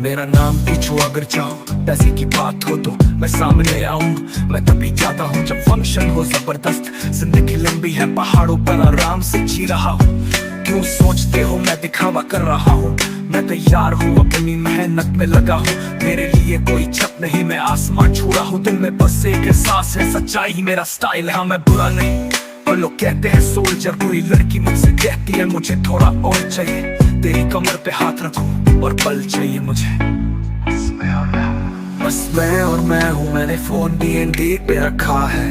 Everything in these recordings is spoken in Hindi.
मेरा नाम पूछो अगर चाहो, पैसे की बात हो तो मैं सामने आऊं। मैं तभी जाता हूँ जब फंक्शन हो जबरदस्त। जिंदगी लंबी है, पहाड़ों पर आराम से जी रहा हूँ। क्यों सोचते हो मैं दिखावा कर रहा हूँ? मैं तैयार हूँ, अपनी मेहनत में लगा हूँ। मेरे लिए कोई छत नहीं, मैं आसमान छू रहा हूँ। दिल में बस एक एहसास है, सच्चाई ही मेरा स्टाइल है। हाँ मैं बुरा नहीं, पर लोग कहते हैं सोल्जर। कोई लड़की मुझसे कहती है मुझे थोड़ा और चाहिए। तेरी कमर पे हाथ रखूं और बल चाहिए मुझे। बस मैं और मैं हूँ, मैंने फोन D&D पे रखा है।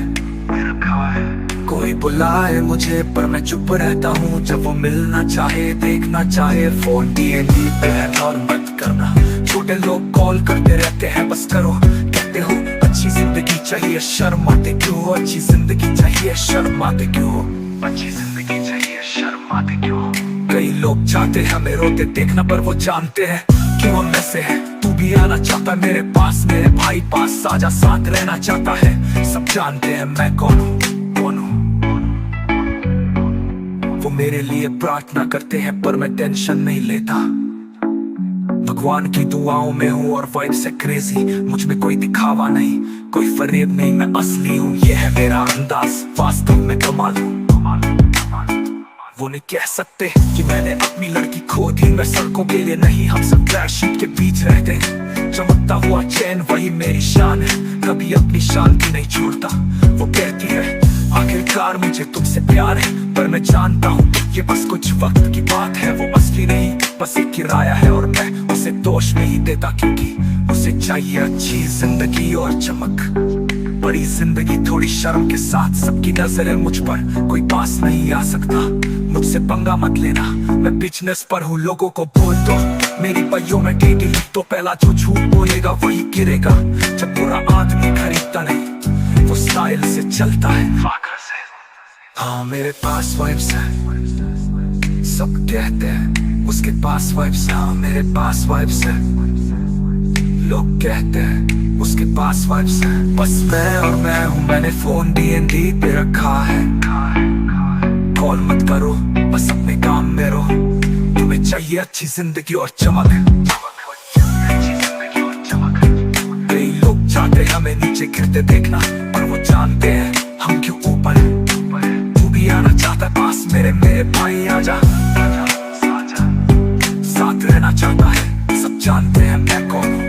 कोई बुलाए मुझे पर मैं चुप रहता हूँ। जब वो मिलना चाहे, देखना चाहे, फोन D&D पे है और मत करना। छोटे लोग कॉल करते रहते हैं, बस करो। कहते हो अच्छी जिंदगी चाहिए, शर्माते क्यों हो? अच्छी जिंदगी चाहिए, शर्माते क्यों हो? अच्छी जिंदगी चाहिए, शर्माते क्यों हो? कई लोग चाहते हैं हमें रोते देखना, पर वो जानते हैं क्यों हम ऐसे हैं। तू भी आना चाहता मेरे पास, मेरे भाई पास साझा साथ रहना चाहता है। सब जानते हैं मैं कौन हूँ। वो मेरे लिए प्रार्थना करते हैं पर मैं टेंशन नहीं लेता। भगवान की दुआओं में हूँ और वाइब से क्रेजी। मुझ में कोई दिखावा नहीं, कोई फरेब नहीं, मैं असली हूँ। ये है मेरा अंदाज, वास्तव में कमाल हूँ। वो नहीं कह सकते कि मैंने अपनी लड़की खो दी। मैं सड़कों के लिए नहीं, हम सब क्रैश के बीच रहते हैं। चमकता हुआ चैन वही मेरी शान है, कभी अपनी शांति नहीं छोड़ता। वो कहती है आखिरकार मुझे तुमसे प्यार है, पर मैं जानता हूँ ये बस कुछ वक्त की बात है। वो असली नहीं, बस एक किराया है और मैं उसे दोष नहीं देता, क्योंकि उसे चाहिए अच्छी जिंदगी और चमक। बड़ी जिंदगी थोड़ी शर्म के साथ, सबकी नजरें मुझ पर, कोई पास नहीं आ सकता। मुझसे पंगा मत लेना, मैं बिजनेस पर हूँ। लोगों को बोल दो मेरी पहियों में टेढ़ी, तो पहला जो झूठ बोलेगा वही गिरेगा। जब पूरा आदमी खरीदता नहीं, वो स्टाइल से चलता है, फाखर से। हाँ मेरे पास वाइब्स है, सब कहते हैं उसके पास वाइब्स। हाँ मेरे पास वाइब्स है, लोग कहते हैं उसके पास वाइब्स है। बस मैं और मैं हूँ, मैंने फोन D&D पे रखा है। कॉल मत करो, बस अपने काम में रहो। तुम्हें चाहिए अच्छी जिंदगी और चमक। कई लोग चाहते हमें नीचे गिरते देखना, पर वो जानते हैं हम क्यों ऊपर। तू भी आना चाहता पास मेरे भाई, आजा साथ रहना चाहता है। सब जानते हैं मैं कौन हूँ।